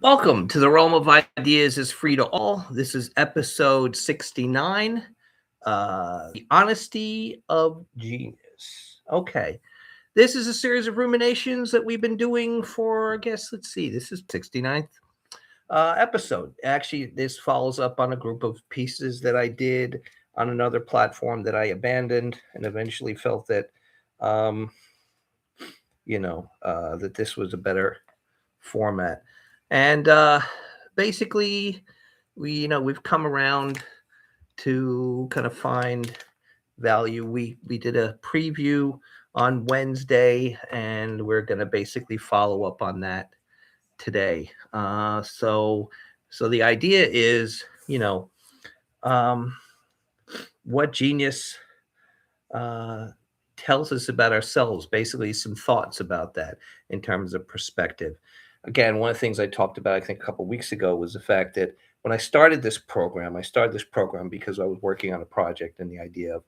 Welcome to the Realm of Ideas is Free to All. This is episode 69, The Honesty of Genius. Okay. This is a series of ruminations that we've been doing for, I guess, let's see, this is 69th episode. Actually, this follows up on a group of pieces that I did on another platform that I abandoned and eventually felt that, um, that this was a better format. And basically, we've come around to kind of find value. We did a preview on Wednesday, and we're going to basically follow up on that today. So the idea is, um, what genius uh, tells us about ourselves. Basically, some thoughts about that in terms of perspective. Again, one of the things I talked about, I think, a couple of weeks ago was the fact that when I started this program because I was working on a project, and the idea of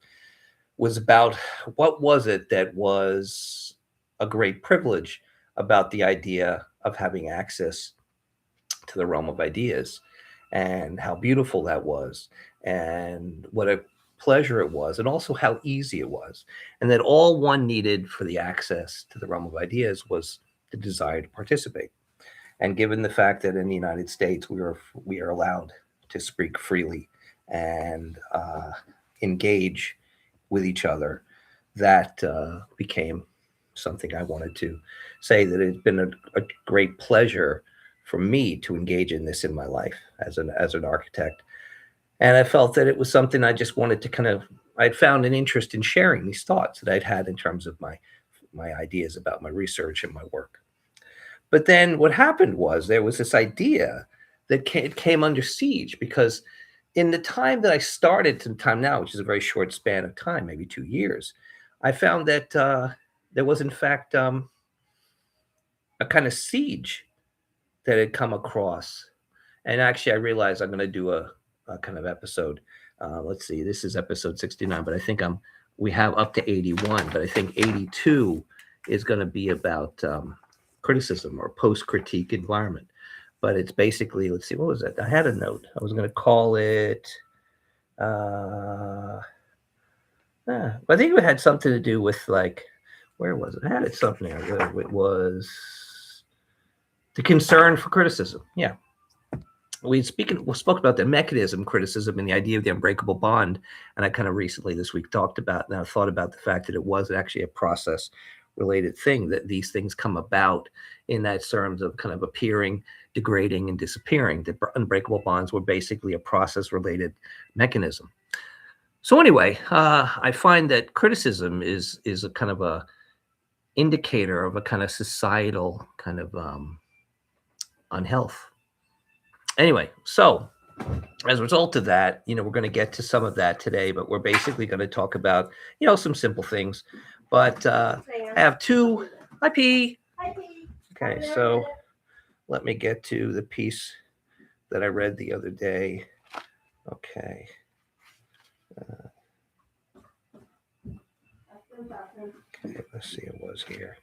was about what was it that was a great privilege about the idea of having access to the realm of ideas, and how beautiful that was, and what a pleasure it was, and also how easy it was, and that all one needed for the access to the realm of ideas was the desire to participate. And given the fact that in the United States we are allowed to speak freely and engage with each other, that became something I wanted to say, that it's been a great pleasure for me to engage in this in my life as an architect. And I felt that it was something I just wanted to I'd found an interest in sharing these thoughts that I'd had in terms of my ideas about my research and my work. But then what happened was there was this idea that came under siege, because in the time that I started to the time now, which is a very short span of time, maybe 2 years, I found that there was, in fact, a kind of siege that had come across. And actually, I realized I'm going to do a kind of episode. Let's see, this is episode 69, but I think we have up to 81, but I think 82 is going to be about criticism or post-critique environment. But it's basically, let's see, what was it? I had a note. I was going to call it, I think it had something to do with, like, where was it? I had it something there. It was the concern for criticism. Yeah. We spoke about the mechanism criticism and the idea of the unbreakable bond. And I kind of recently this week talked about, and I thought about the fact that it was actually a process related thing, that these things come about in that terms of kind of appearing, degrading, and disappearing. The unbreakable bonds were basically a process related mechanism. So anyway, I find that criticism is a kind of a indicator of a kind of societal kind of unhealth. Anyway, so as a result of that, we're going to get to some of that today, but we're basically going to talk about, some simple things. But I have two. Hi, P. Hi, Pete. Okay, so let me get to the piece that I read the other day. Okay. Okay, let's see, it was here.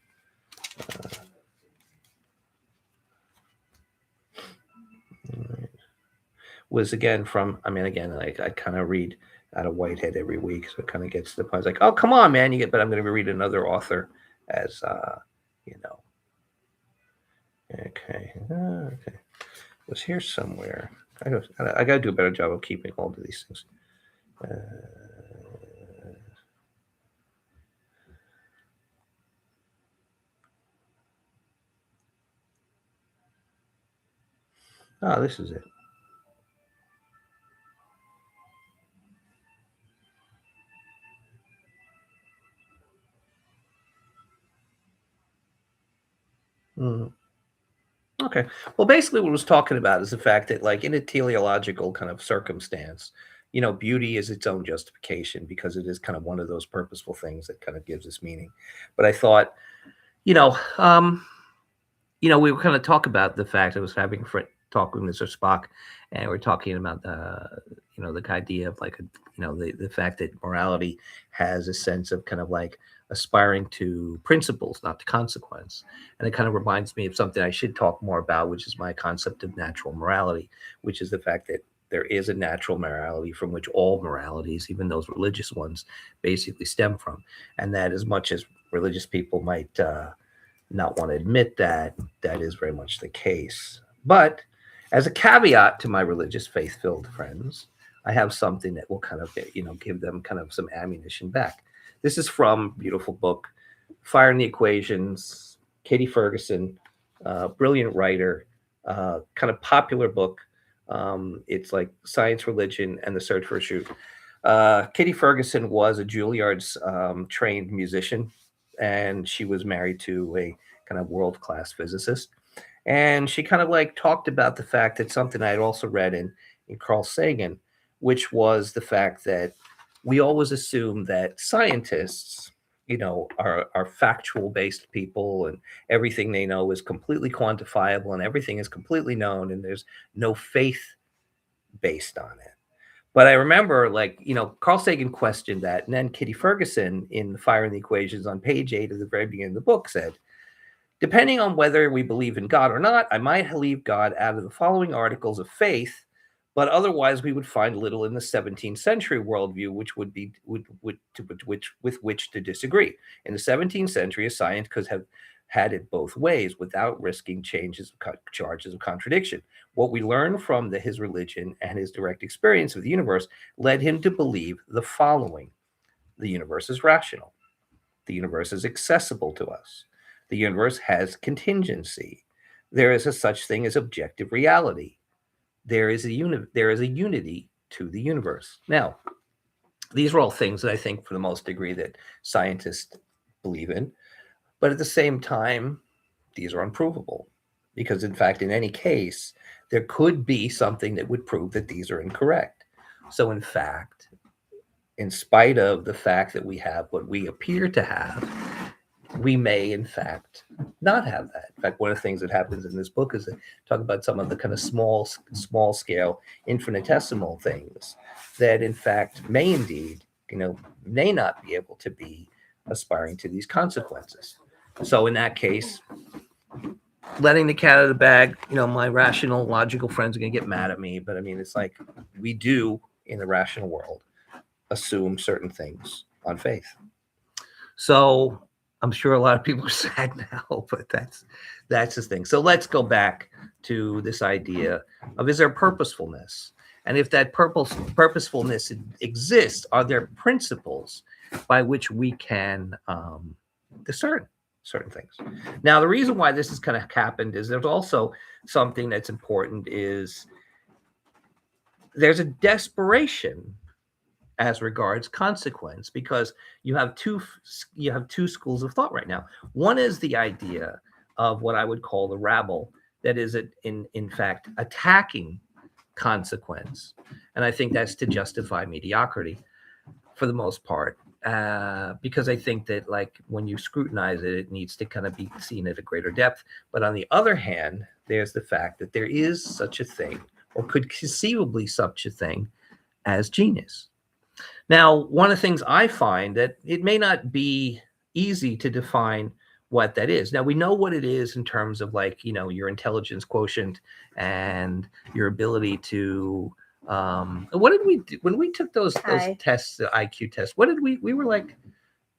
Was again from, like I kind of read out of Whitehead every week, so it kind of gets to the point. It's like, oh, come on, man, but I'm going to read another author as, Okay. Okay. It was here somewhere. I got to do a better job of keeping hold of these things. This is it. Okay. Well, basically, what I was talking about is the fact that, like, in a teleological kind of circumstance, beauty is its own justification, because it is kind of one of those purposeful things that kind of gives us meaning. But I thought, we were kind of talk about the fact I was having a talk with Mr. Spock, and we're talking about the idea of, like, the fact that morality has a sense of kind of like aspiring to principles, not to consequence. And it kind of reminds me of something I should talk more about, which is my concept of natural morality, which is the fact that there is a natural morality from which all moralities, even those religious ones, basically stem from. And that, as much as religious people might not want to admit that, that is very much the case. But as a caveat to my religious faith-filled friends, I have something that will kind of, give them kind of some ammunition back. This is from beautiful book, Fire in the Equations, Katie Ferguson, brilliant writer, kind of popular book. It's like Science, Religion, and the Search for Truth. Katie Ferguson was a Juilliard's trained musician, and she was married to a kind of world-class physicist. And she kind of like talked about the fact that something I had also read in Carl Sagan, which was the fact that we always assume that scientists, are factual based people, and everything they know is completely quantifiable, and everything is completely known, and there's no faith based on it. But I remember, like, Carl Sagan questioned that. And then Kitty Ferguson in The Fire in the Equations on page 8 of the very beginning of the book said, depending on whether we believe in God or not, I might leave God out of the following articles of faith, but otherwise we would find little in the 17th century worldview which would be with which to disagree. In the 17th century, a science could have had it both ways without risking charges of contradiction. What we learn from his religion and his direct experience of the universe led him to believe the following: the universe is rational, the universe is accessible to us, the universe has contingency, there is a such thing as objective reality, there is a unity to the universe. Now, these are all things that I think, for the most degree, that scientists believe in, but at the same time, these are unprovable, because in fact, in any case, there could be something that would prove that these are incorrect. So in fact, in spite of the fact that we have what we appear to have, we may in fact not have that. In fact, one of the things that happens in this book is they talk about some of the kind of small scale, infinitesimal things that in fact may indeed, may not be able to be aspiring to these consequences. So in that case, letting the cat out of the bag, my rational, logical friends are going to get mad at me, but I mean, it's like we do in the rational world assume certain things on faith. So I'm sure a lot of people are sad now, but that's the thing. So let's go back to this idea of, is there purposefulness? And if that purposefulness exists, are there principles by which we can discern certain things? Now, the reason why this has kind of happened is there's also something that's important, is there's a desperation as regards consequence, because you have two schools of thought right now. One is the idea of what I would call the rabble, that is in fact attacking consequence, and I think that's to justify mediocrity for the most part, because I think that, like, when you scrutinize it, it needs to kind of be seen at a greater depth. But on the other hand, there's the fact that there is such a thing, or could conceivably such a thing, as genius. Now, one of the things I find, that it may not be easy to define what that is. Now, we know what it is in terms of, like, your intelligence quotient and your ability to, what did we do when we took those tests, the IQ tests? What did we were like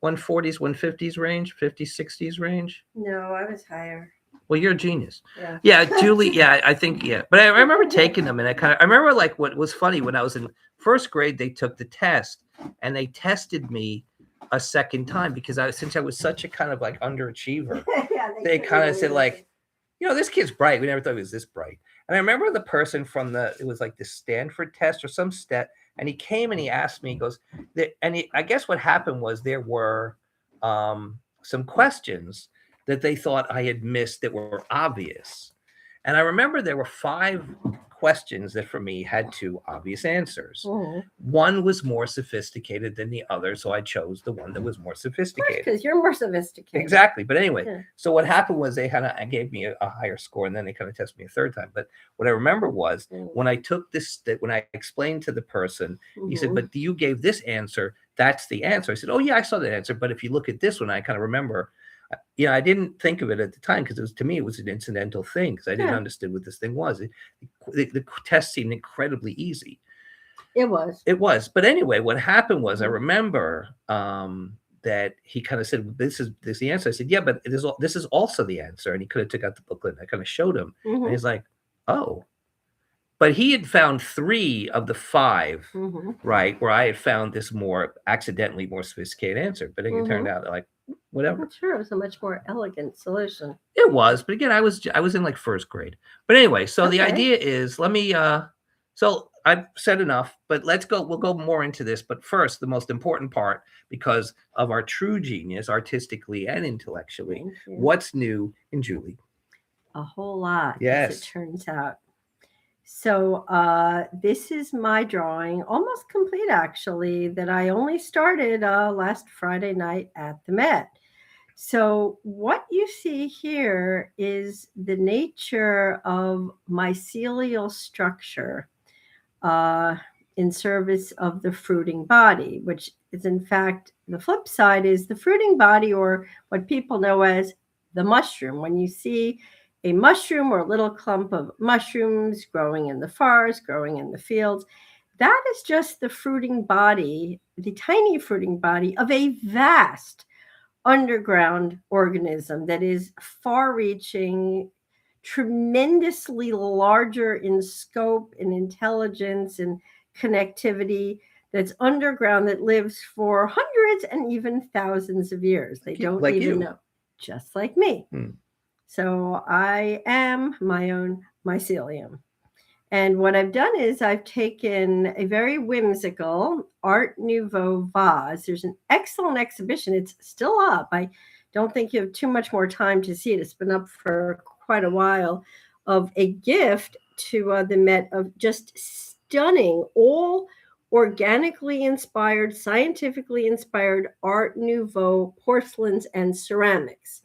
140s, 150s range, 50s, 60s range? No, I was higher. Well, you're a genius. Yeah, Julie. Yeah, I think, yeah. But I remember taking them, and I remember, like, what was funny, when I was in first grade, they took the test and they tested me a second time, because since I was such a kind of like underachiever, Yeah, they kind of said, like, this kid's bright. We never thought he was this bright. And I remember the person from it was like the Stanford test or some stat, and he came and he asked me, he goes, I guess what happened was there were some questions that they thought I had missed that were obvious. And I remember there were 5 questions that for me had two obvious answers. Mhm. One was more sophisticated than the other, so I chose the one that was more sophisticated. Because you're more sophisticated. Exactly. But anyway, Yeah. so what happened was they gave me a higher score, and then they kind of tested me a third time. But what I remember was when I took this, when I explained to the person, he said, "But you gave this answer. That's the answer." I said, "Oh yeah, I saw that answer. But if you look at this one, I kind of remember." Yeah, I didn't think of it at the time because it was, to me, it was an incidental thing because I didn't understand what this thing was. The test seemed incredibly easy. It was. It was. But anyway, what happened was I remember that he kind of said, this is the answer. I said, yeah, but this is also the answer. And he could have took out the booklet and I kind of showed him. And he's like, oh. But he had found 3 of the 5, right, where I had found this accidentally more sophisticated answer. But it turned out like, whatever. I'm sure it was a much more elegant solution. It was. But again, I was in like first grade. But anyway, so the idea is, let me, so I've said enough, but we'll go more into this. But first, the most important part, because of our true genius, artistically and intellectually, what's new in Julie? A whole lot, yes, as it turns out. So this is my drawing, almost complete actually, that I only started last Friday night at the Met. So what you see here is the nature of mycelial structure in service of the fruiting body, which is in fact, the flip side is the fruiting body, or what people know as the mushroom. When you see a mushroom or a little clump of mushrooms growing in the forest, growing in the fields, that is just the fruiting body, the tiny fruiting body of a vast underground organism that is far-reaching, tremendously larger in scope and intelligence and connectivity, that's underground, that lives for hundreds and even thousands of years. They don't like even you. know. Just like me. So I am my own mycelium. And what I've done is I've taken a very whimsical Art Nouveau vase. There's an excellent exhibition. It's still up. I don't think you have too much more time to see it. It's been up for quite a while, of a gift to the Met of just stunning, all organically inspired, scientifically inspired Art Nouveau porcelains and ceramics.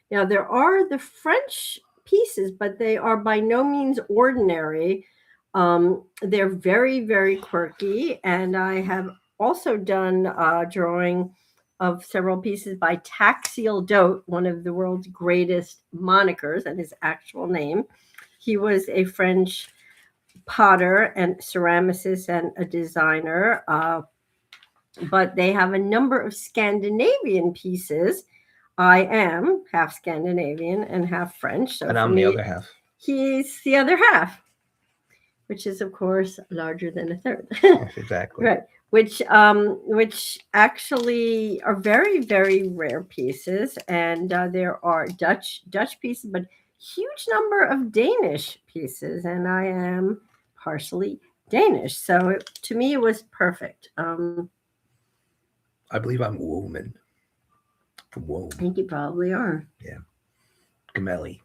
Now, there are the French pieces, but they are by no means ordinary. They're very, very quirky. And I have also done a drawing of several pieces by Taxil Dote, one of the world's greatest monikers, and his actual name. He was a French potter and ceramicist and a designer. But they have a number of Scandinavian pieces. I am half Scandinavian and half French. So and I'm the other half. He's the other half, which is, of course, larger than a third. Yes, exactly. Right. Which actually are very, very rare pieces. And there are Dutch pieces, but huge number of Danish pieces. And I am partially Danish. So to me, it was perfect. I believe I'm woman. Whoa. I think you probably are. Yeah. Gemelli.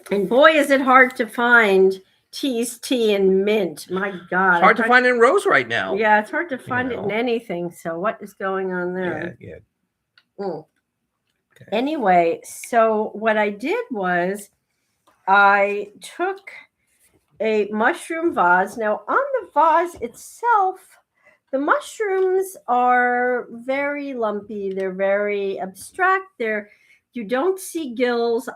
And boy, is it hard to find teas, tea, and mint. My God. It's hard to find in Rose right now. Yeah, it's hard to find it in anything. So what is going on there? Yeah. Okay. Anyway, so what I did was I took a mushroom vase. Now, on the vase itself, the mushrooms are very lumpy. They're very abstract. You don't see gills.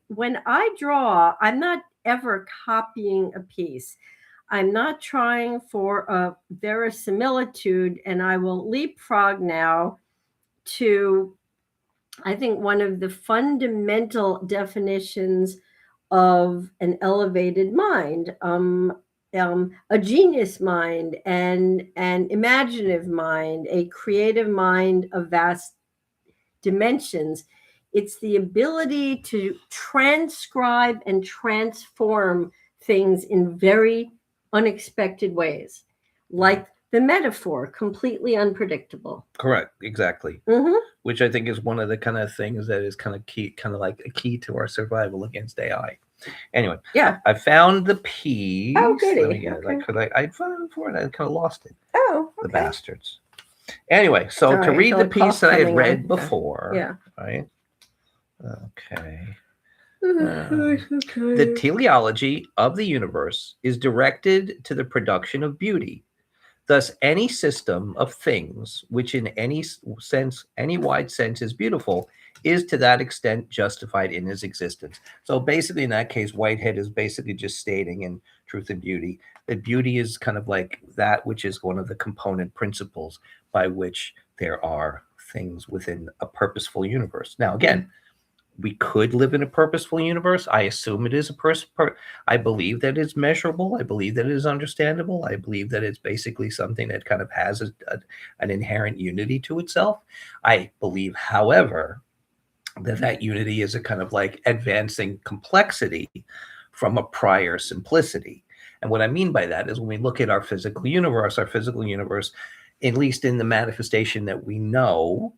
When I draw, I'm not ever copying a piece. I'm not trying for a verisimilitude, and I will leapfrog now to, I think, one of the fundamental definitions of an elevated mind. A genius mind and an imaginative mind, a creative mind of vast dimensions. It's the ability to transcribe and transform things in very unexpected ways, like The metaphor, completely unpredictable. Correct. Exactly. Hmm. Which I think is one of the kind of things that is kind of key, kind of like a key to our survival against AI. Anyway, Yeah. I found the piece. Oh, goody. Let me get it. Okay. Because I found it before and I kind of lost it. Oh, The okay. bastards. Anyway, so Sorry, to I read feel the a cough piece that I had coming read on. before, Yeah. right? Okay. Okay. The teleology of the universe is directed to the production of beauty. Thus, any system of things which, in any sense, any wide sense, is beautiful, is to that extent justified in its existence. So, basically, in that case, Whitehead is basically just stating in Truth and Beauty that beauty is kind of like that which is one of the component principles by which there are things within a purposeful universe. Now, again, we could live in a purposeful universe. I assume it is I believe that it's measurable. I believe that it is understandable. I believe that it's basically something that kind of has an inherent unity to itself. I believe, however, that unity is a kind of like advancing complexity from a prior simplicity. And what I mean by that is when we look at our physical universe, at least in the manifestation that we know,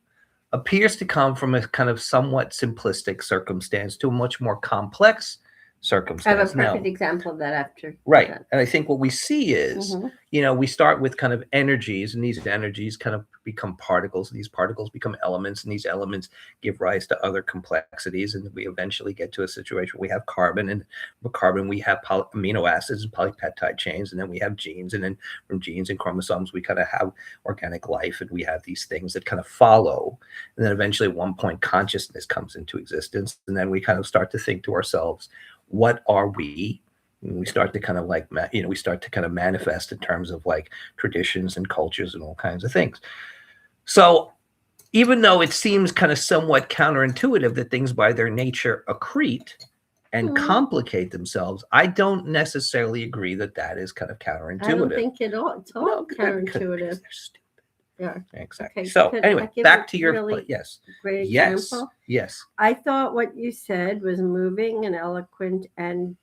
appears to come from a kind of somewhat simplistic circumstance to a much more complex I circumstance. have a perfect example of that after. Right. that. And I think what we see is, Mhm. we start with kind of energies, and these energies kind of become particles. These particles become elements, and these elements give rise to other complexities. And we eventually get to a situation where we have carbon, and with carbon, we have amino acids and polypeptide chains, and then we have genes. And then from genes and chromosomes, we kind of have organic life, and we have these things that kind of follow. And then eventually, at one point, consciousness comes into existence. And then we kind of start to think to ourselves, what are we? And we start to kind of like, we start to kind of manifest in terms of like traditions and cultures and all kinds of things. So even though it seems kind of somewhat counterintuitive that things by their nature accrete and complicate themselves, I don't necessarily agree that that is kind of counterintuitive. I don't think it's all counterintuitive. Because they're stupid. Yeah. Exactly. Okay, So could I anyway, give back a to your really yes. Great Yes. example. Yes. I thought what you said was moving and eloquent and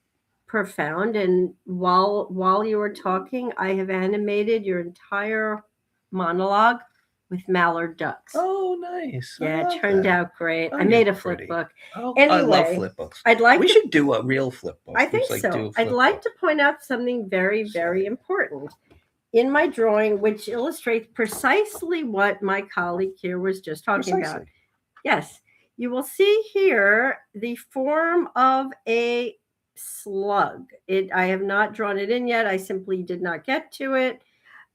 profound. And while you were talking, I have animated your entire monologue with mallard ducks. Oh, nice. Yeah, it turned out great. Oh, I made you're a flip pretty. book. Oh, I love Anyway, flip books. we should do a real flip book. I think do so. a I'd flip like book. to point out something very, very important in my drawing, which illustrates precisely what my colleague here was just talking about. Yes, you will see here the form of a slug. I have not drawn it in yet. I simply did not get to it.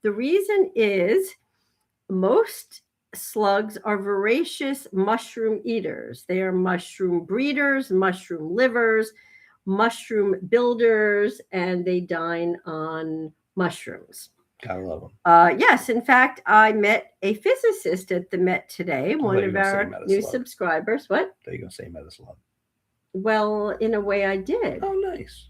The reason is most slugs are voracious mushroom eaters. They are mushroom breeders, mushroom livers, mushroom builders, and they dine on mushrooms. Gotta love them. Yes, in fact, I met a physicist at the Met today, one of our new subscribers. What? Are you going to say Metaslug? Well, in a way, I did. Oh, nice.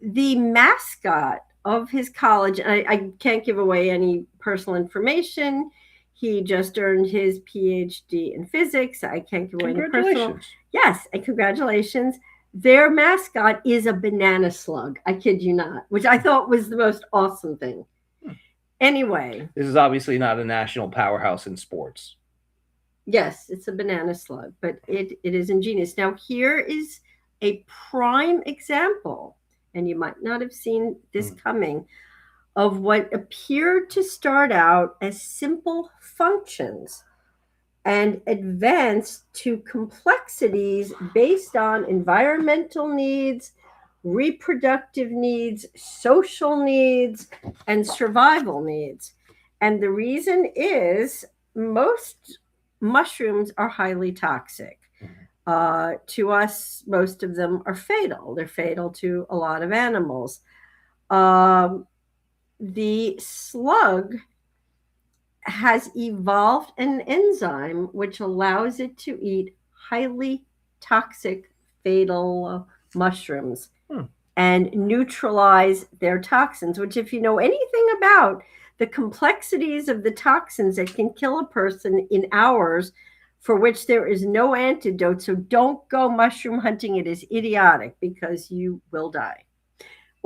The mascot of his college, I can't give away any personal information. He just earned his PhD in physics. I can't give away any personal. Yes, and congratulations. Their mascot is a banana slug. I kid you not, which I thought was the most awesome thing. Anyway. This is obviously not a national powerhouse in sports. Yes, it's a banana slug, but it is ingenious. Now, here is a prime example, and you might not have seen this coming, of what appeared to start out as simple functions and advance to complexities based on environmental needs, reproductive needs, social needs, and survival needs. And the reason is most mushrooms are highly toxic. To us, most of them are fatal. They're fatal to a lot of animals. The slug has evolved an enzyme which allows it to eat highly toxic, fatal mushrooms and neutralize their toxins, which, if you know anything about the complexities of the toxins that can kill a person in hours, for which there is no antidote. So don't go mushroom hunting. It is idiotic because you will die.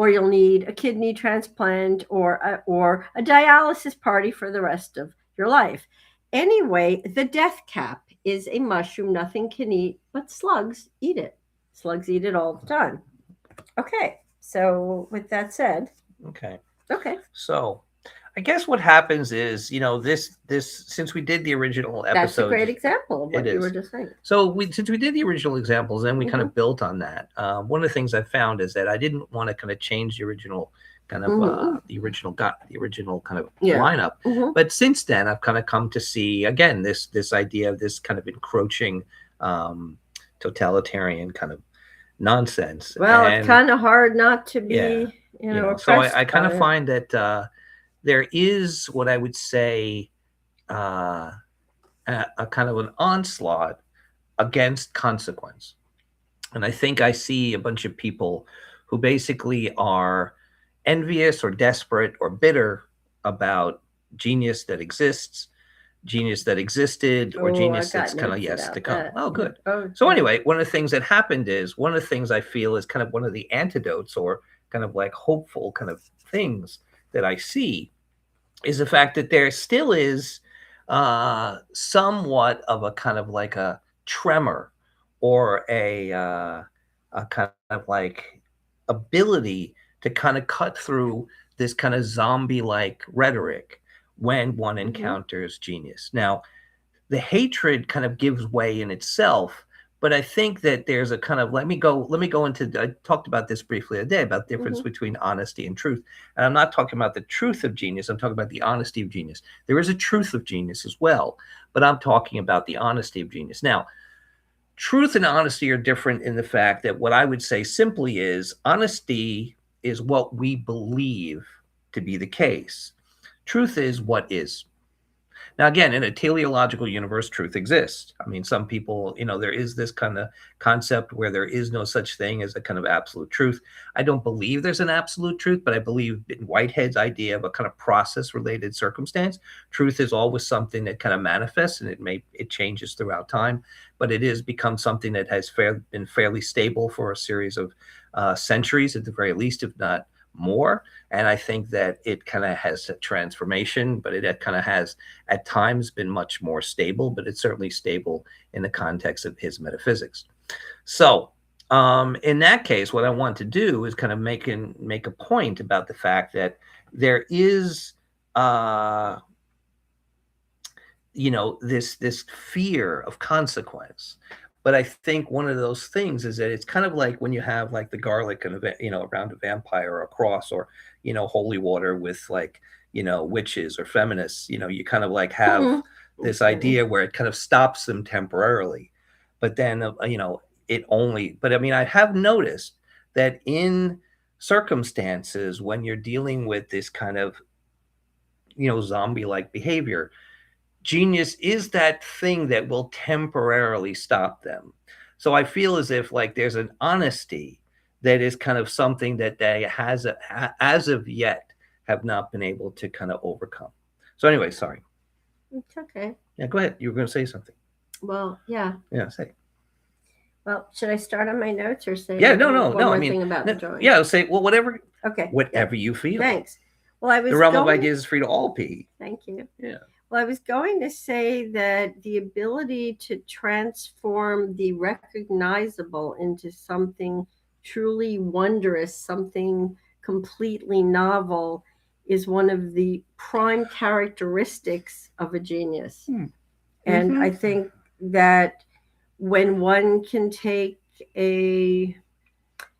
or you'll need a kidney transplant or a dialysis party for the rest of your life. Anyway, the death cap is a mushroom nothing can eat, but slugs eat it. Slugs eat it all the time. Okay, so with that said, Okay. okay, So I guess what happens is, this since we did the original that's a episode, great example of what it you were is. just saying. So since we did the original examples, then we kind of built on that. One of the things I found is that I didn't want to kind of change the original kind of the original kind of Yeah. lineup. Mhm. But since then, I've kind of come to see again this idea of this kind of encroaching totalitarian kind of nonsense. Well, And it's kind of hard not to be, yeah, so oppressed I kind by of it. find that there is what I would say a kind of an onslaught against consequence. And I think I see a bunch of people who basically are envious or desperate or bitter about genius that exists, genius that existed, or Oh, I genius got that's kind of notes yes about to come. that. Oh, good. Oh, So yeah. anyway, one of the things that happened is one of the things I feel is kind of one of the antidotes or kind of like hopeful kind of things that I see is the fact that there still is somewhat of a kind of like a tremor or a kind of like ability to kind of cut through this kind of zombie like rhetoric when one encounters genius. Now, the hatred kind of gives way in itself, but I think that there's a kind of let me go into I talked about this briefly today about the difference between honesty and truth. And I'm not talking about the truth of genius, I'm talking about the honesty of genius. There is a truth of genius as well, but I'm talking about the honesty of genius. Now, truth and honesty are different in the fact that what I would say simply is honesty is what we believe to be the case. Truth is what is. Now, again, in a teleological universe, truth exists. I mean, some people, there is this kind of concept where there is no such thing as a kind of absolute truth. I don't believe there's an absolute truth, but I believe in Whitehead's idea of a kind of process-related circumstance. Truth is always something that kind of manifests, and it changes throughout time, but it has become something that has been fairly stable for a series of centuries, at the very least, if not more. And I think that it kind of has a transformation, but it kind of has at times been much more stable, but it's certainly stable in the context of his metaphysics. So in that case, what I want to do is kind of make a point about the fact that there is this fear of consequence. But I think one of those things is that it's kind of like when you have like the garlic and around a vampire or a cross, or holy water with like witches or feminists. You kind of like have this idea where it kind of stops them temporarily, but then it only. But I mean, I have noticed that in circumstances when you're dealing with this kind of zombie-like behavior, genius is that thing that will temporarily stop them. So I feel as if like there's an honesty that is kind of something that they as of yet have not been able to kind of overcome. So anyway, sorry. It's okay. Yeah, go ahead. You were going to say something. Well, yeah. Yeah, say. Well, should I start on my notes or say one more thing about the drawing? Yeah, say whatever. Okay. Whatever you feel. Thanks. Well, the realm of ideas is free to all, P. Thank you. Yeah. Well, I was going to say that the ability to transform the recognizable into something truly wondrous, something completely novel, is one of the prime characteristics of a genius. And I think that when one can take a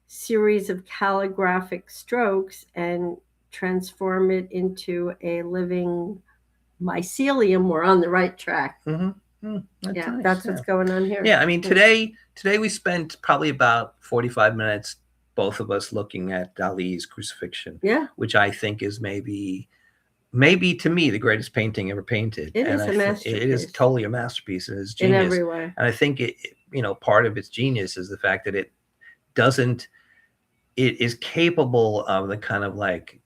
series of calligraphic strokes and transform it into a living mycelium, we're on the right track. That's nice. That's what's going on here. Yeah, I mean, today we spent probably about 45 minutes, both of us, looking at Dali's Crucifixion. Yeah, which I think is maybe to me the greatest painting ever painted. It is a masterpiece. It is totally a masterpiece, and it's in genius every way. And I think it part of its genius is the fact that it is capable of the kind of like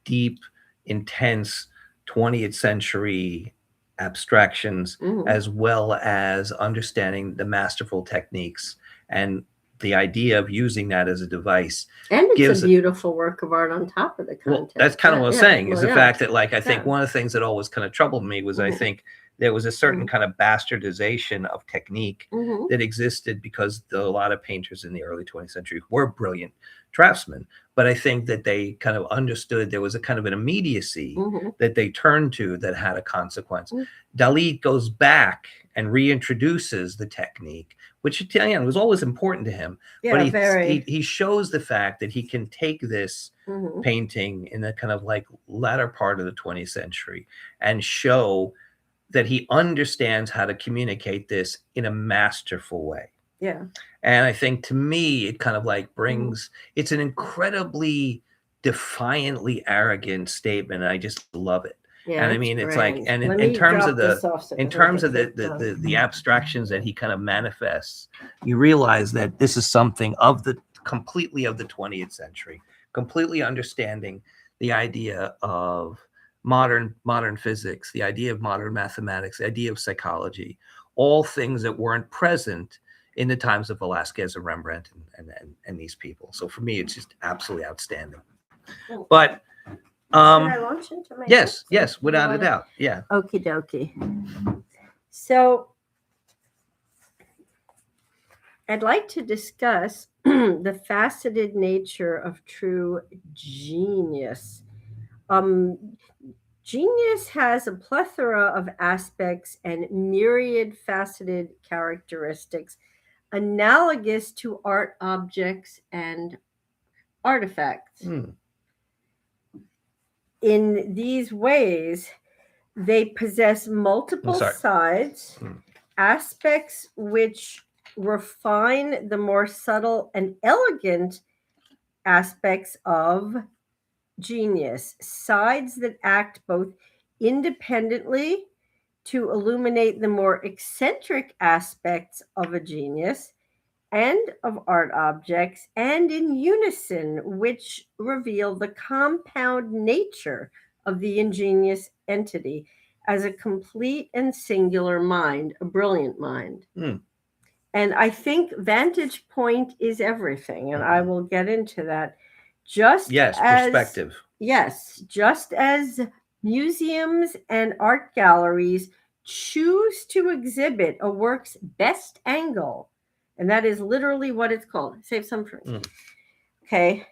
deep, intense 20th century abstractions, as well as understanding the masterful techniques and the idea of using that as a device And it's gives a beautiful work of art on top of the well, content. that's kind of what I was saying, is well, the yeah. fact that, like, I think Yeah. one of the things that always kind of troubled me was I Mhm. think there was a certain Mhm. kind of bastardization of technique Mhm. that existed because a lot of painters in the early 20th century were brilliant draftsmen. But I think that they kind of understood there was a kind of an immediacy Mhm. that they turned to that had a consequence. Mhm. Dali goes back and reintroduces the technique, which again was always important to him. But Yeah, very. he shows the fact that he can take this Mhm. painting in the kind of like latter part of the 20th century and show that he understands how to communicate this in a masterful way. Yeah. And I think to me, it kind of like Mhm. brings, it's an incredibly defiantly arrogant statement. And I just love it. Yeah, And I it's mean, it's like, grand. and Let in me terms of drop the, this off so it in doesn't terms get of the, kicked on. the abstractions that he kind of manifests, you realize that this is something of the completely of the 20th century, completely understanding the idea of modern physics, the idea of modern mathematics, the idea of psychology, all things that weren't present in the times of Velasquez and Rembrandt and these people. So for me, it's just absolutely outstanding. Cool. But Should I launch into my yes, notes, or yes, do you without a wanna- doubt. Yeah. Okie dokie. So I'd like to discuss the faceted nature of true genius. Genius has a plethora of aspects and myriad faceted characteristics analogous to art objects and artifacts. Mm. In these ways, they possess multiple sides, aspects which refine the more subtle and elegant aspects of genius, sides that act both independently to illuminate the more eccentric aspects of a genius and of art objects, and in unison, which reveal the compound nature of the ingenious entity as a complete and singular mind, a brilliant mind. Mm. And I think vantage point is everything, and I will get into that. Just yes, as perspective. Yes, just as museums and art galleries choose to exhibit a work's best angle, and that is literally what it's called. Save some for me. Okay.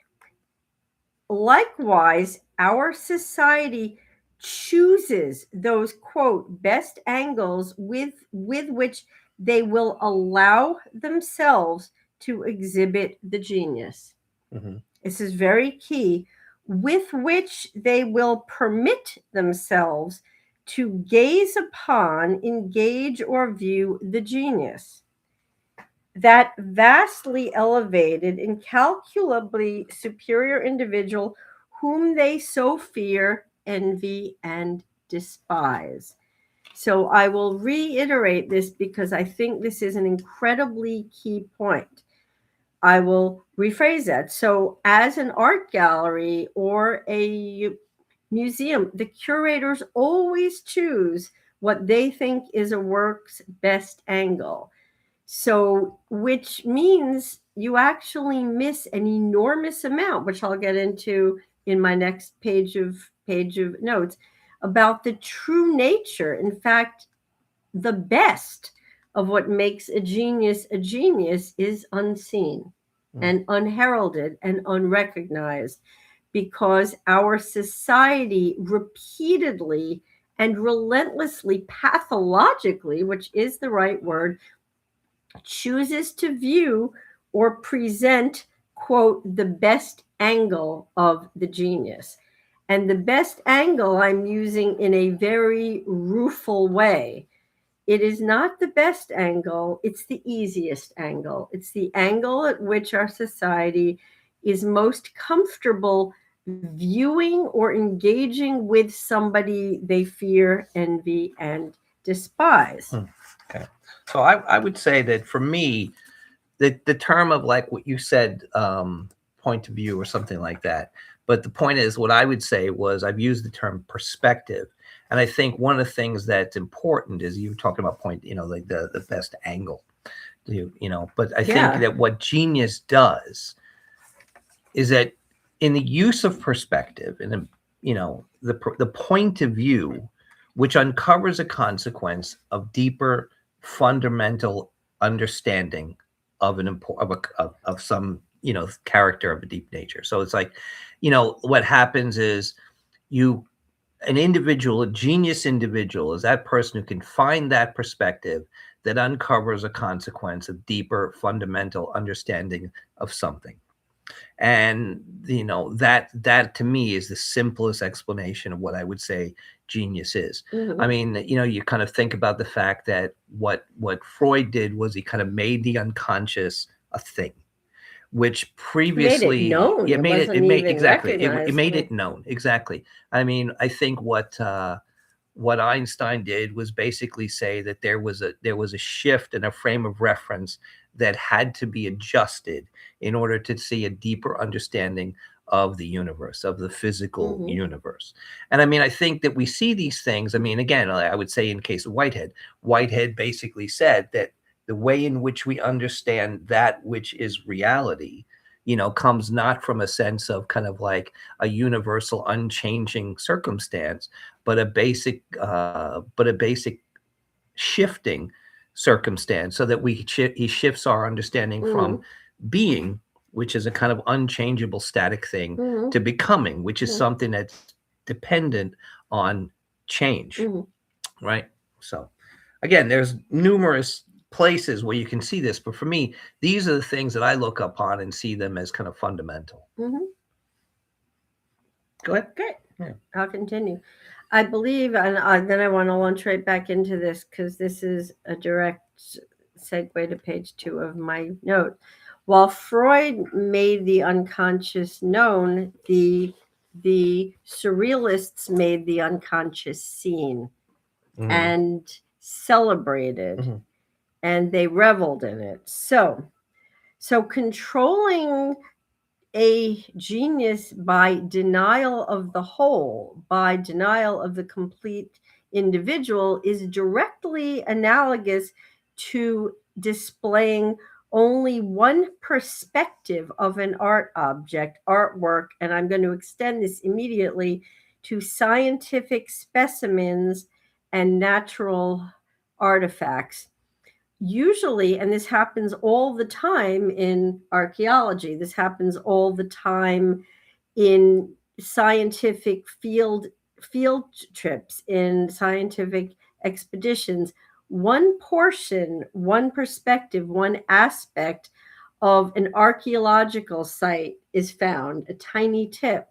Likewise, our society chooses those quote best angles with which they will allow themselves to exhibit the genius. Mm-hmm. This is very key. With which they will permit themselves to gaze upon, engage, or view the genius. That vastly elevated, incalculably superior individual whom they so fear, envy, and despise. So I will reiterate this because I think this is an incredibly key point. I will rephrase that. So, as an art gallery or a museum, the curators always choose what they think is a work's best angle. So, which means you actually miss an enormous amount, which I'll get into in my next page of notes about the true nature. In fact, the best of what makes a genius is unseen and unheralded and unrecognized, because our society repeatedly and relentlessly, pathologically, which is the right word, chooses to view or present, quote, the best angle of the genius. And the best angle I'm using in a very rueful way. It is not the best angle, it's the easiest angle. It's the angle at which our society is most comfortable viewing or engaging with somebody they fear, envy, and despise. Okay. So I would say that for me, the term of like what you said, point of view or something like that. But the point is, what I would say was I've used the term perspective. And I think one of the things that's important is you were talking about point, like the best angle. But I think Yeah. that what genius does is that in the use of perspective and the point of view, which uncovers a consequence of deeper fundamental understanding of of some character of a deep nature. So it's like, what happens is you an individual, a genius individual, is that person who can find that perspective that uncovers a consequence of deeper fundamental understanding of something. And that to me is the simplest explanation of what I would say genius is. I mean, you kind of think about the fact that what Freud did was he kind of made the unconscious a thing, which previously made it known. it made wasn't it made even exactly it recognized. made it known. Exactly. I mean, I think what Einstein did was basically say that there was a shift in a frame of reference that had to be adjusted in order to see a deeper understanding of the universe, of the physical universe. And I mean, I think that we see these things. I mean, again, I would say in case of Whitehead basically said that the way in which we understand that which is reality, comes not from a sense of kind of like a universal unchanging circumstance, but a basic shifting circumstance, so that he shifts our understanding from being, which is a kind of unchangeable static thing, to becoming, which is something that's dependent on change, right? So again, there's numerous places where you can see this, but for me, these are the things that I look upon and see them as kind of fundamental. Go ahead. Great. Yeah. I'll continue. I believe, and then I want to launch right back into this because this is a direct segue to page 2 of my note. While Freud made the unconscious known, the surrealists made the unconscious seen and celebrated, and they reveled in it. So controlling a genius by denial of the whole, by denial of the complete individual, is directly analogous to displaying only one perspective of an art object, artwork, and I'm going to extend this immediately to scientific specimens and natural artifacts. Usually, and this happens all the time in archaeology, this happens all the time in scientific field trips, in scientific expeditions, one portion, one perspective, one aspect of an archaeological site is found, a tiny tip,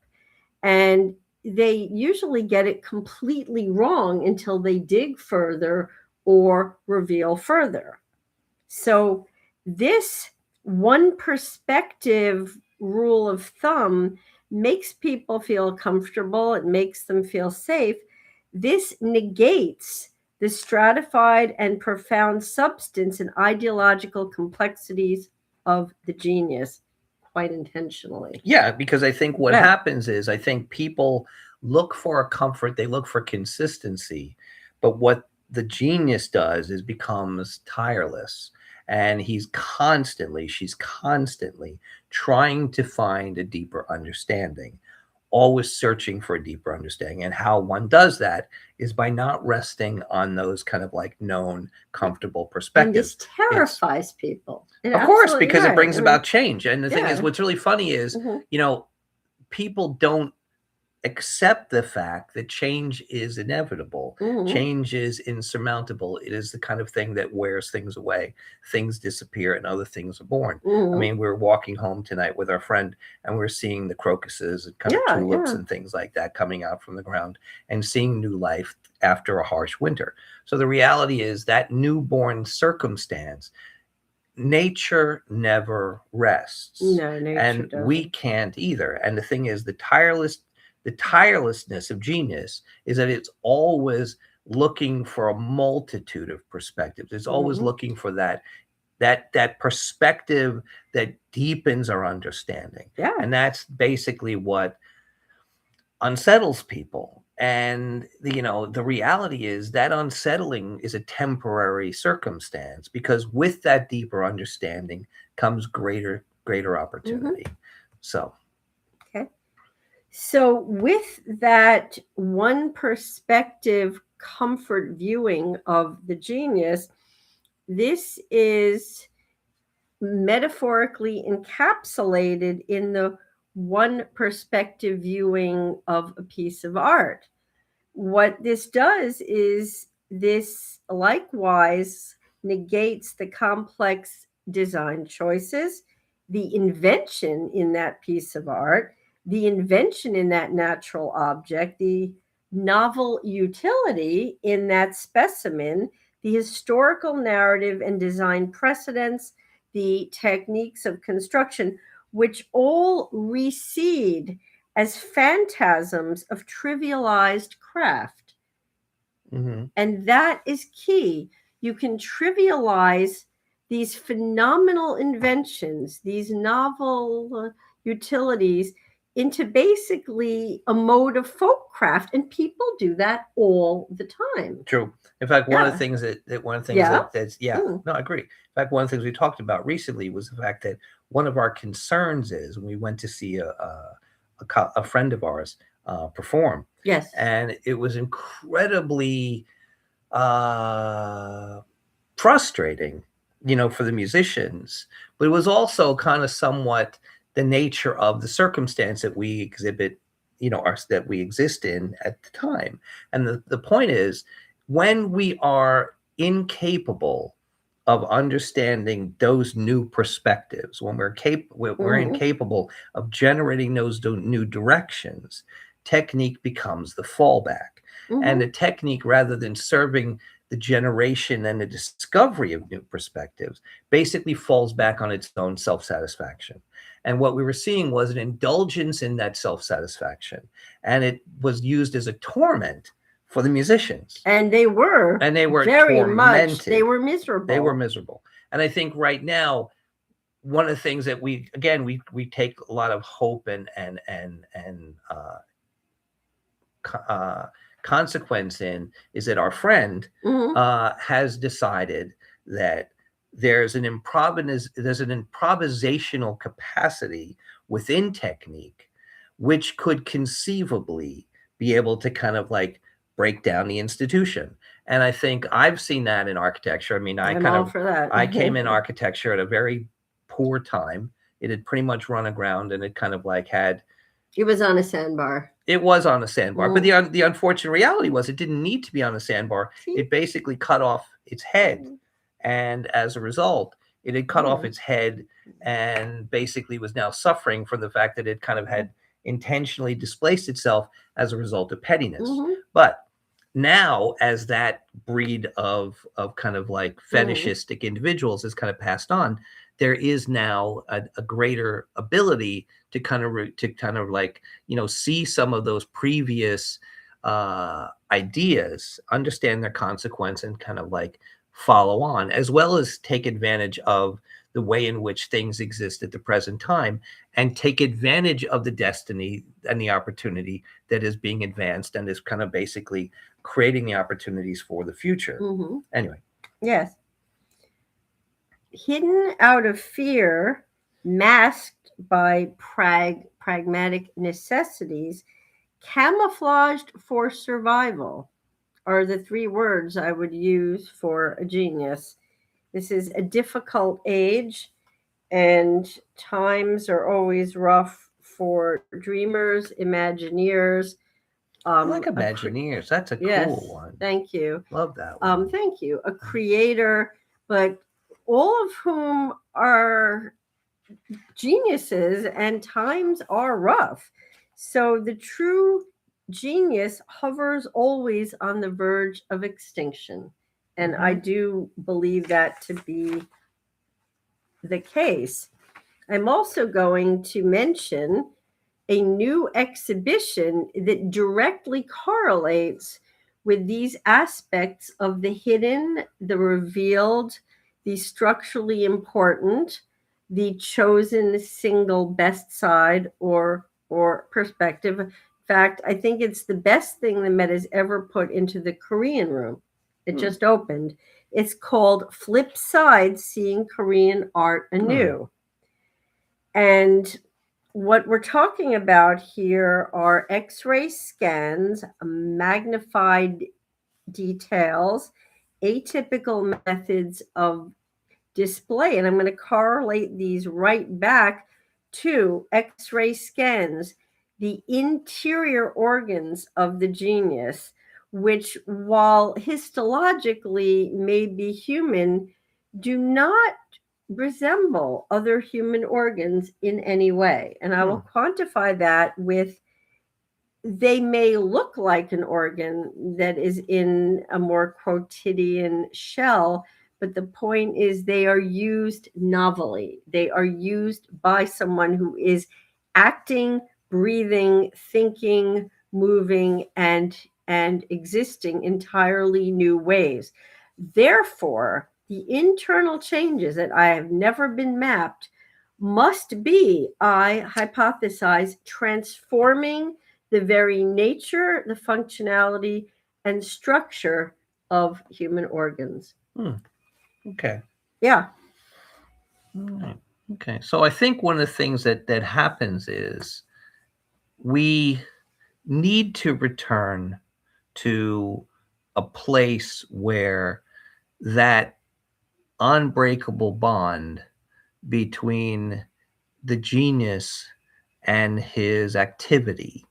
and they usually get it completely wrong until they dig further or reveal further. So this one perspective rule of thumb makes people feel comfortable. It makes them feel safe. This negates the stratified and profound substance and ideological complexities of the genius quite intentionally. Yeah, because I think what happens is, I think people look for a comfort, they look for consistency, but what the genius does is becomes tireless. And she's constantly trying to find a deeper understanding, always searching for a deeper understanding. And how one does that is by not resting on those kind of like known, comfortable perspectives. And this terrifies people. Of course, because it brings about change. And the thing is, what's really funny is, people don't accept the fact that change is inevitable. Change is insurmountable. It is the kind of thing that wears things away. Things disappear and other things are born. I mean, we're walking home tonight with our friend and we're seeing the crocuses and kind of tulips and things like that coming out from the ground and seeing new life after a harsh winter. So the reality is that newborn circumstance, nature never rests. No, nature and doesn't. We can't either. And the thing is, the tirelessness of genius is that it's always looking for a multitude of perspectives. It's always looking for that perspective that deepens our understanding. Yeah. And that's basically what unsettles people. And the reality is that unsettling is a temporary circumstance, because with that deeper understanding comes greater opportunity. So Okay. So with that one perspective comfort viewing of the genius, this is metaphorically encapsulated in the one perspective viewing of a piece of art. What this does is this likewise negates the complex design choices, the invention in that piece of art, the invention in that natural object, the novel utility in that specimen, the historical narrative and design precedents, the techniques of construction, which all recede as phantasms of trivialized craft. And that is key. You can trivialize these phenomenal inventions, these novel utilities, into basically a mode of folk craft, and people do that all the time. True. In fact, one of the things that's no, I agree. In fact, one of the things we talked about recently was the fact that one of our concerns is when we went to see a friend of ours perform. Yes. And it was incredibly frustrating, for the musicians, but it was also kind of somewhat the nature of the circumstance that we exhibit, that we exist in at the time. And the point is, when we are incapable of understanding those new perspectives, when we're incapable of generating those new directions, technique becomes the fallback. And the technique, rather than serving the generation and the discovery of new perspectives, basically falls back on its own self-satisfaction. And what we were seeing was an indulgence in that self-satisfaction, and it was used as a torment for the musicians. And they were very tormented. much, they were miserable. They were miserable. And I think right now, one of the things that we take a lot of hope and consequence in is that our friend has decided that there's an improvisational capacity within technique, which could conceivably be able to kind of like break down the institution. And I think I've seen that in architecture. I mean, I came in architecture at a very poor time. It had pretty much run aground, and it kind of like had. It was on a sandbar. It was on a sandbar, but the unfortunate reality was it didn't need to be on a sandbar. It basically cut off its head, and as a result, it had cut off its head, and basically was now suffering from the fact that it kind of had intentionally displaced itself as a result of pettiness. But now, as that breed of kind of like fetishistic individuals is kind of passed on, there is now a greater ability to kind of like, see some of those previous ideas, understand their consequence, and kind of like follow on, as well as take advantage of the way in which things exist at the present time, and take advantage of the destiny and the opportunity that is being advanced and is kind of basically creating the opportunities for the future. Anyway. Yes. Hidden out of fear, masked by pragmatic necessities, camouflaged for survival, are the three words I would use for a genius. This is a difficult age, and times are always rough for dreamers, Imagineers. I like Imagineers. That's a cool one. Thank you. Love that one. Thank you. A creator, but all of whom are geniuses, and times are rough. So the true genius hovers always on the verge of extinction. And I do believe that to be the case. I'm also going to mention a new exhibition that directly correlates with these aspects of the hidden, the revealed, the structurally important, the chosen single best side or perspective, fact, I think it's the best thing the Met has ever put into the Korean room. It just opened. It's called Flip Side, Seeing Korean Art Anew. And what we're talking about here are X-ray scans, magnified details, atypical methods of display. And I'm going to correlate these right back to X-ray scans, the interior organs of the genius, which, while histologically may be human, do not resemble other human organs in any way. And I will quantify that with, they may look like an organ that is in a more quotidian shell, but the point is they are used novelly. They are used by someone who is acting, breathing, thinking, moving, and existing entirely new ways. Therefore, the internal changes that I have never been mapped must be, I hypothesize, transforming the very nature, the functionality, and structure of human organs. Okay. Yeah. All right. Okay. So I think one of the things that happens is we need to return to a place where that unbreakable bond between the genius and his activity,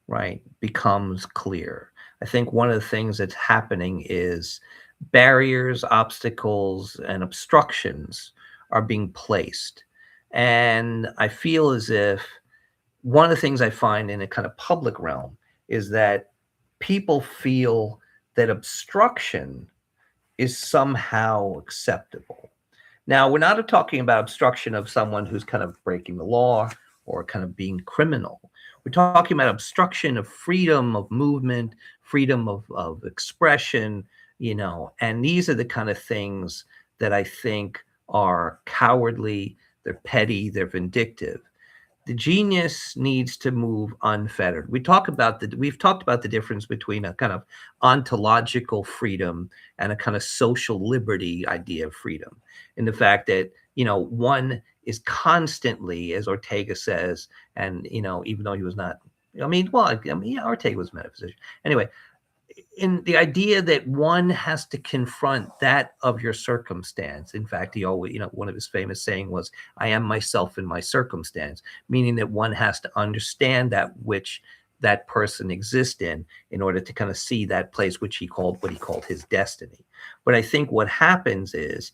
right, becomes clear. I think one of the things that's happening is barriers, obstacles, and obstructions are being placed. And I feel as if one of the things I find in a kind of public realm is that people feel that obstruction is somehow acceptable. Now, we're not talking about obstruction of someone who's kind of breaking the law or kind of being criminal. We're talking about obstruction of freedom of movement, freedom of expression, and these are the kind of things that I think are cowardly, they're petty, they're vindictive. The genius needs to move unfettered. We've talked about the difference between a kind of ontological freedom and a kind of social liberty idea of freedom, in the fact that one is constantly, as Ortega says, and even though he was not, Ortega was a metaphysician anyway, in the idea that one has to confront that of your circumstance. In fact, he always, one of his famous saying was, "I am myself in my circumstance," meaning that one has to understand that which that person exists in order to kind of see that place what he called his destiny. But I think what happens is,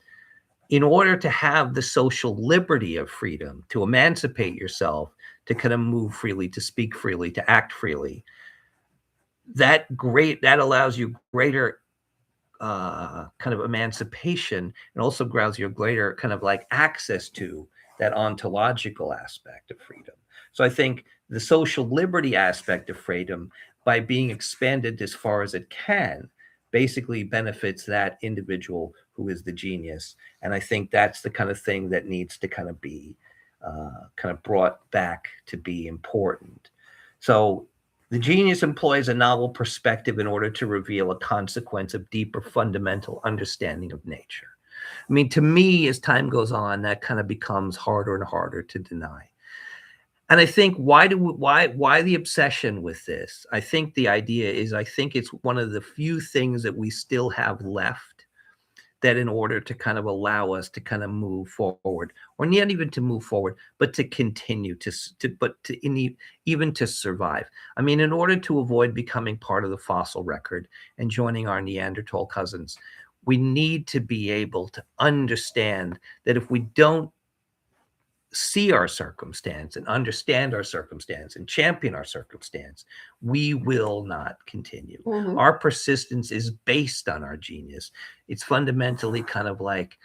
in order to have the social liberty of freedom, to emancipate yourself, to kind of move freely, to speak freely, to act freely, that allows you greater kind of emancipation, and also grounds you greater kind of like access to that ontological aspect of freedom. So I think the social liberty aspect of freedom, by being expanded as far as it can, basically benefits that individual who is the genius. And I think that's the kind of thing that needs to kind of be kind of brought back to be important. So the genius employs a novel perspective in order to reveal a consequence of deeper fundamental understanding of nature. I mean, to me, as time goes on, that kind of becomes harder and harder to deny. And I think why the obsession with this? I think the idea is, I think it's one of the few things that we still have left, that in order to kind of allow us to kind of move forward, or not even to move forward, but to continue even to survive. I mean, in order to avoid becoming part of the fossil record and joining our Neanderthal cousins, we need to be able to understand that if we don't see our circumstance and understand our circumstance and champion our circumstance, we will not continue. Our persistence is based on our genius. It's fundamentally kind of like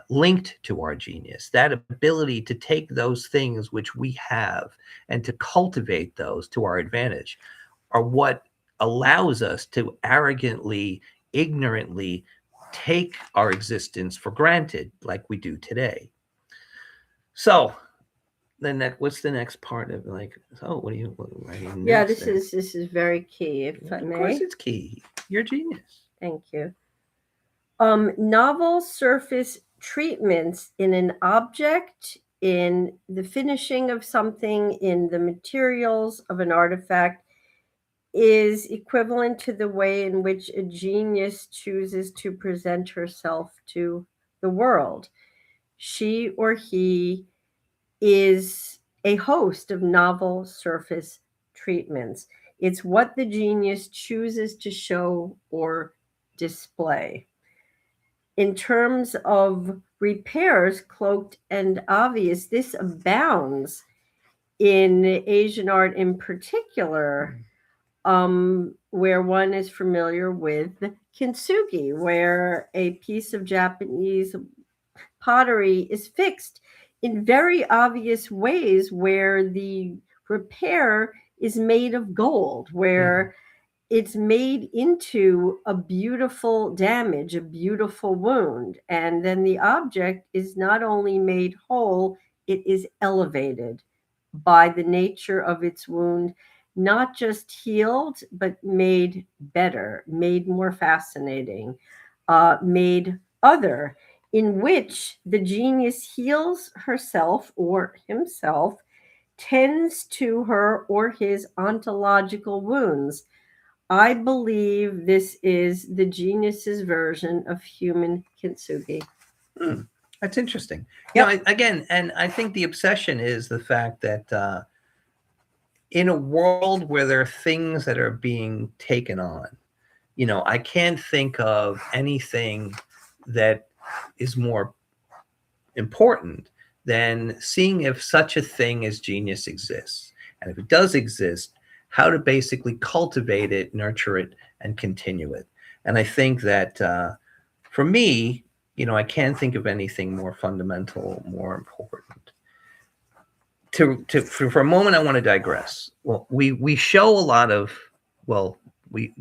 linked to our genius. That ability to take those things which we have and to cultivate those to our advantage are what allows us to arrogantly, ignorantly take our existence for granted like we do today. So what's the next part of like? Oh, what are you writing? Yeah, notes there? this is very key, if I Of may. course, it's key. You're a genius. Thank you. Novel surface treatments in an object, in the finishing of something, in the materials of an artifact, is equivalent to the way in which a genius chooses to present herself to the world. She or he is a host of novel surface treatments. It's what the genius chooses to show or display. In terms of repairs, cloaked and obvious, this abounds in Asian art in particular, where one is familiar with kintsugi, where a piece of Japanese pottery is fixed in very obvious ways, where the repair is made of gold, where it's made into a beautiful damage, a beautiful wound. And then the object is not only made whole, it is elevated by the nature of its wound, not just healed, but made better, made more fascinating, made other, in which the genius heals herself or himself, tends to her or his ontological wounds. I believe this is the genius's version of human kintsugi. That's interesting. Yep. Again, and I think the obsession is the fact that in a world where there are things that are being taken on, I can't think of anything that is more important than seeing if such a thing as genius exists. And if it does exist, how to basically cultivate it, nurture it, and continue it. And I think that for me, I can't think of anything more fundamental, more important. For a moment, I want to digress. Well, we show a lot of,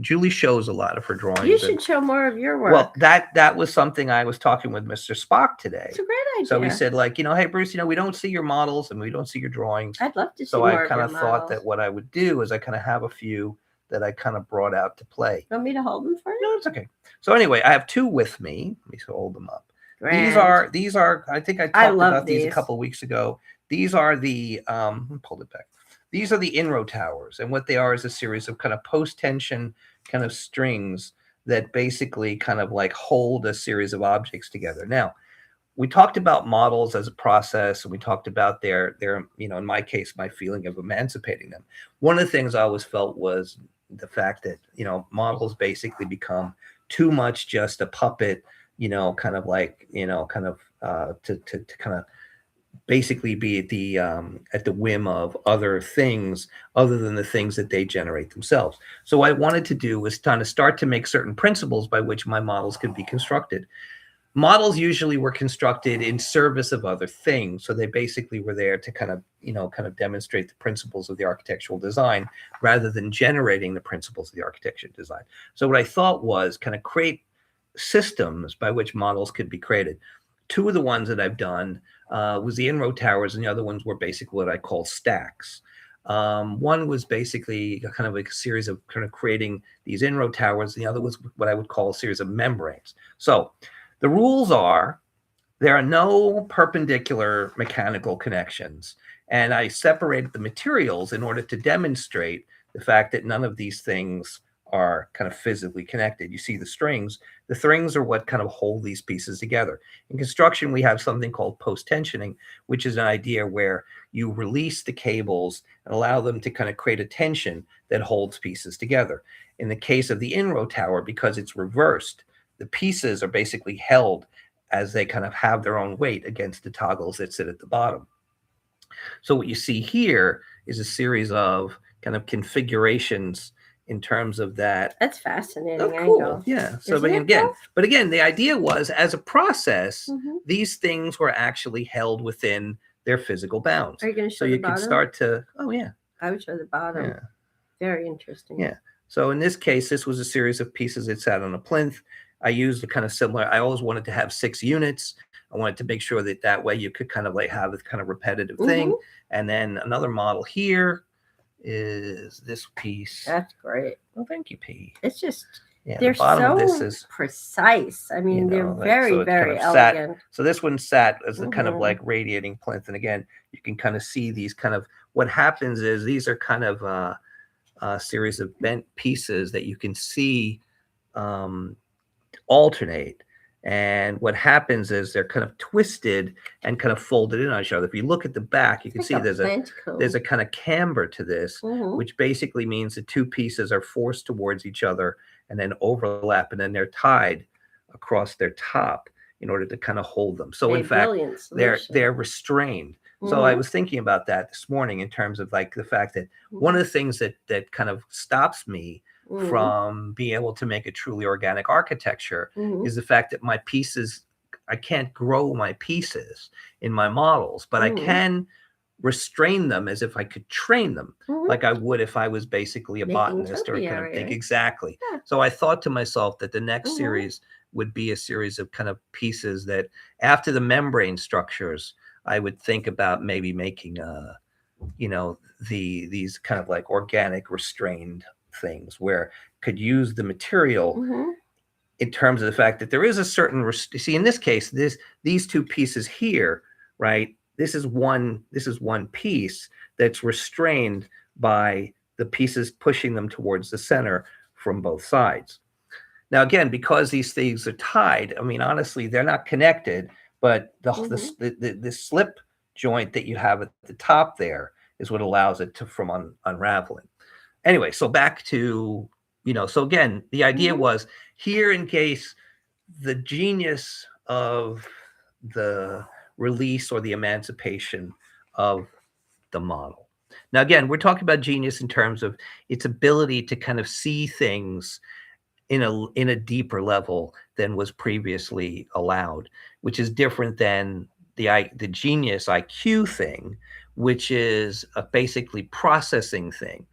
Julie shows a lot of her drawings. You should show more of your work. Well, that was something I was talking with Mr. Spock today. It's a great idea. So we said, like, hey, Bruce, we don't see your models and we don't see your drawings. I'd love to see So more I of kind your of thought models. that what I would do is I kind of have a few that I kind of brought out to play. Want me to hold them for you? No, it's okay. So anyway, I have two with me. Let me hold them up. Grand. These are. I think I talked about these a these. couple of weeks ago. These are the pulled it back. These are the Inro towers, and what they are is a series of kind of post-tension kind of strings that basically kind of like hold a series of objects together. Now, we talked about models as a process, and we talked about their in my case, my feeling of emancipating them. One of the things I always felt was the fact that models basically become too much just a puppet, kind of like to kind of basically be at the whim of other things other than the things that they generate themselves. So what I wanted to do was kind of start to make certain principles by which my models could be constructed. Models usually were constructed in service of other things. So they basically were there to kind of demonstrate the principles of the architectural design rather than generating the principles of the architecture design. So what I thought was kind of create systems by which models could be created. Two of the ones that I've done was the Inro towers, and the other ones were basically what I call stacks. One was basically kind of like a series of kind of creating these Inro towers. The other was what I would call a series of membranes. So the rules are there are no perpendicular mechanical connections. And I separated the materials in order to demonstrate the fact that none of these things are kind of physically connected. You see the strings. The strings are what kind of hold these pieces together. In construction, we have something called post-tensioning, which is an idea where you release the cables and allow them to kind of create a tension that holds pieces together. In the case of the Inro tower, because it's reversed, the pieces are basically held as they kind of have their own weight against the toggles that sit at the bottom. So what you see here is a series of kind of configurations in terms of that. That's fascinating. Oh, cool. Angle. Yeah. So Isn't but again, the idea was as a process, these things were actually held within their physical bounds. Are you going to show So the you bottom? could start to, oh yeah. I would show the bottom. Yeah. Very interesting. Yeah. So in this case, this was a series of pieces that sat on a plinth. I used a kind of similar, I always wanted to have 6 units. I wanted to make sure that that way you could kind of like have this kind of repetitive thing. And then another model here is this piece. That's great. Well, thank you, P. It's just, Yeah, they're the bottom so of this is precise. I mean, they're like, very, so it's kind very of sat. elegant. So this one sat as a kind of like radiating plinth. And again, you can kind of see these kind of, what happens is these are kind of a series of bent pieces that you can see alternate. And what happens is they're kind of twisted and kind of folded in on each other. If you look at the back, you can see there's a kind of camber to this, which basically means the two pieces are forced towards each other and then overlap, and then they're tied across their top in order to kind of hold them. So in fact, they're restrained. So I was thinking about that this morning in terms of like the fact that one of the things that kind of stops me from being able to make a truly organic architecture is the fact that my pieces, I can't grow my pieces in my models, but I can restrain them as if I could train them like I would if I was basically a botanist or kind of think exactly. So I thought to myself that the next series would be a series of kind of pieces that after the membrane structures, I would think about maybe making these kind of like organic restrained things where could use the material in terms of the fact that there is a certain see in this case these two pieces here, right? This is one piece that's restrained by the pieces pushing them towards the center from both sides. Now again, because these things are tied, I mean honestly they're not connected, but the slip joint that you have at the top there is what allows it to from unraveling. Anyway, so back to, so again, the idea was here in case the genius of the release or the emancipation of the model. Now, again, we're talking about genius in terms of its ability to kind of see things in a deeper level than was previously allowed, which is different than the genius IQ thing, which is a basically processing thing.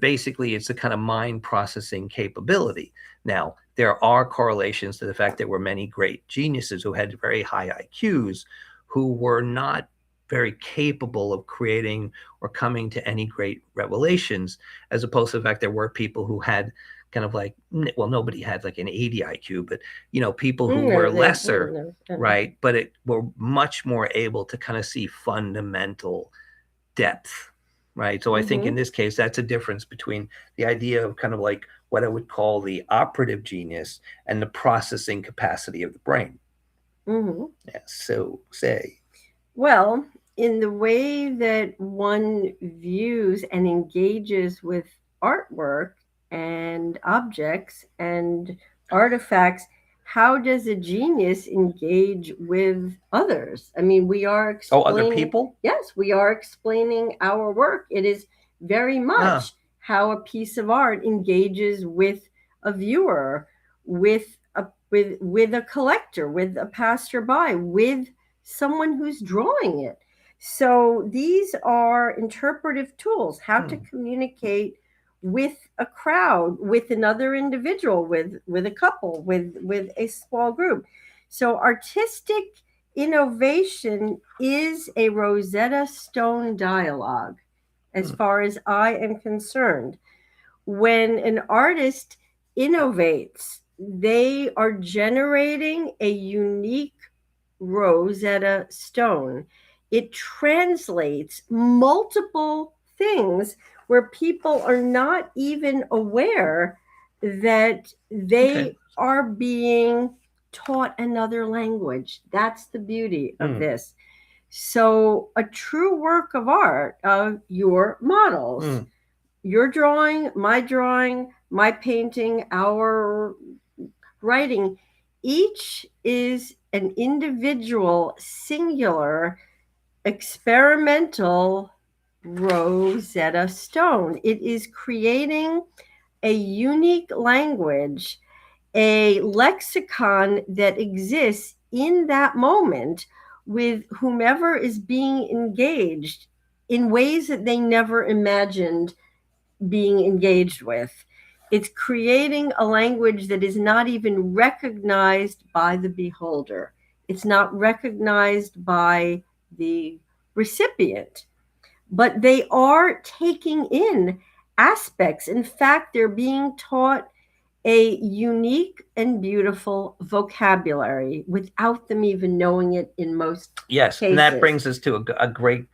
Basically it's a kind of mind processing capability. Now, there are correlations to the fact there were many great geniuses who had very high IQs who were not very capable of creating or coming to any great revelations, as opposed to the fact there were people who had kind of like, well, nobody had like an 80 IQ, but people who were lesser, right? But it were much more able to kind of see fundamental depth. Right. So I think in this case, that's a difference between the idea of kind of like what I would call the operative genius and the processing capacity of the brain. Yeah, so say. Well, in the way that one views and engages with artwork and objects and artifacts, how does a genius engage with others? I mean, we are explaining, other people? Yes, we are explaining our work. It is very much how a piece of art engages with a viewer, with a collector, with a passerby, with someone who's drawing it. So these are interpretive tools, how to communicate with a crowd, with another individual, with a couple, with a small group. So artistic innovation is a Rosetta Stone dialogue, as far as I am concerned. When an artist innovates, they are generating a unique Rosetta Stone. It translates multiple things where people are not even aware that they are being taught another language. That's the beauty of this. So a true work of art of your models, your drawing, my painting, our writing, each is an individual, singular, experimental Rosetta Stone. It is creating a unique language, a lexicon that exists in that moment with whomever is being engaged in ways that they never imagined being engaged with. It's creating a language that is not even recognized by the beholder. It's not recognized by the recipient, but they are taking in aspects. In fact, they're being taught a unique and beautiful vocabulary without them even knowing it in most Yes, cases. and that brings us to a great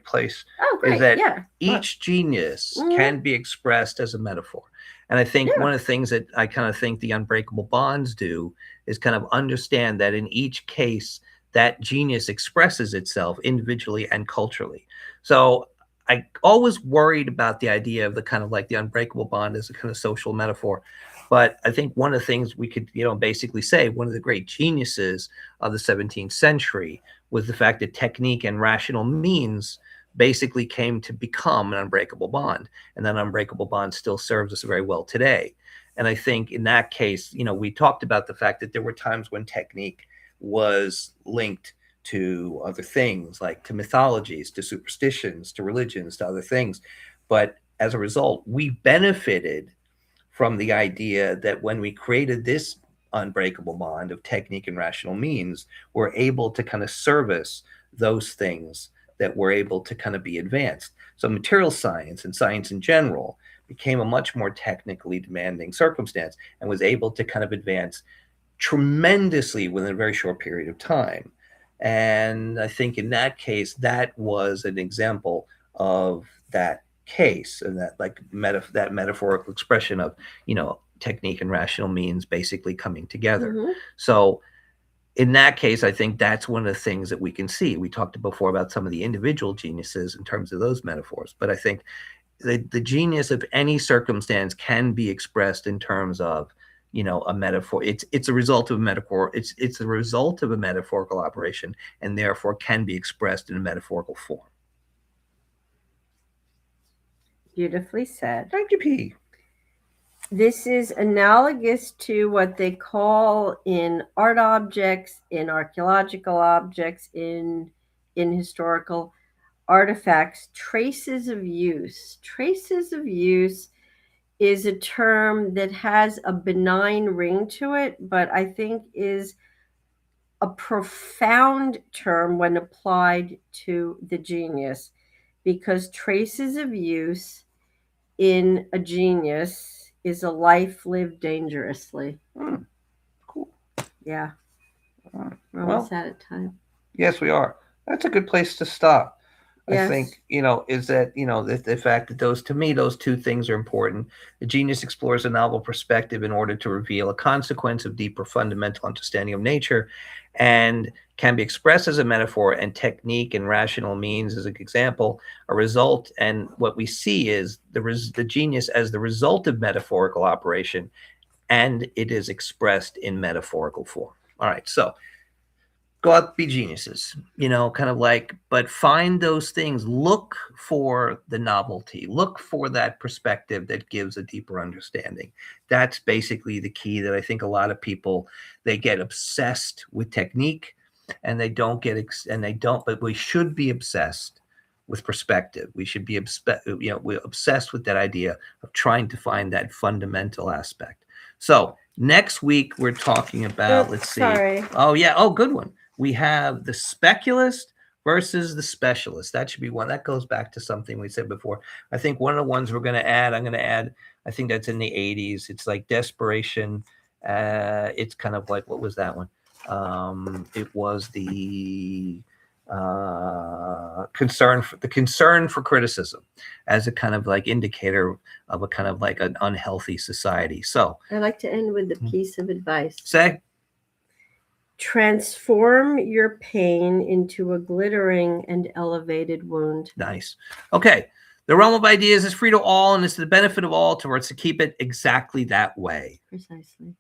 place. Oh, great. Is that yeah. each genius Mhm. can be expressed as a metaphor. And I think Yeah. one of the things that I kind of think the Unbreakable Bonds do is kind of understand that in each case, that genius expresses itself individually and culturally. So I always worried about the idea of the kind of like the unbreakable bond as a kind of social metaphor. But I think one of the things we could, basically say one of the great geniuses of the 17th century was the fact that technique and rational means basically came to become an unbreakable bond. And that unbreakable bond still serves us very well today. And I think in that case, we talked about the fact that there were times when technique was linked to other things, like to mythologies, to superstitions, to religions, to other things. But as a result, we benefited from the idea that when we created this unbreakable bond of technique and rational means, we're able to kind of service those things that were able to kind of be advanced. So material science and science in general became a much more technically demanding circumstance and was able to kind of advance tremendously within a very short period of time. And I think in that case, that was an example of that case, and that like that metaphorical expression of technique and rational means basically coming together. Mhm. So in that case, I think that's one of the things that we can see. We talked before about some of the individual geniuses in terms of those metaphors, but I think the genius of any circumstance can be expressed in terms of a metaphor. It's a result of a metaphor. It's a result of a metaphorical operation, and therefore can be expressed in a metaphorical form. Beautifully said. Thank you, P. This is analogous to what they call in art objects, in archaeological objects, in historical artifacts, traces of use. Traces of use is a term that has a benign ring to it, but I think is a profound term when applied to the genius, because traces of use in a genius is a life lived dangerously. Cool. Yeah. We're Well, almost out of time. yes, we are. That's a good place to stop. Yes. I think, is that, the fact that those two things are important. The genius explores a novel perspective in order to reveal a consequence of deeper fundamental understanding of nature, and can be expressed as a metaphor, and technique and rational means as an example, a result. And what we see is the genius as the result of metaphorical operation, and it is expressed in metaphorical form. All right, so go out, be geniuses, kind of like, but find those things, look for the novelty, look for that perspective that gives a deeper understanding. That's basically the key. That I think a lot of people, they get obsessed with technique, and they don't but we should be obsessed with perspective. We should be we're obsessed with that idea of trying to find that fundamental aspect. So next week we're talking about, let's see. Sorry. Oh yeah. Oh, good one. We have the speculist versus the specialist. That should be one. That goes back to something we said before. I think one of the ones I'm going to add, I think that's in the 80s. It's like desperation. It's kind of like, what was that one? It was the concern for criticism as a kind of like indicator of a kind of like an unhealthy society. So I like to end with a piece of advice. Say. Transform your pain into a glittering and elevated wound. Nice. Okay. The realm of ideas is free to all, and it's to the benefit of all to keep it exactly that way. Precisely.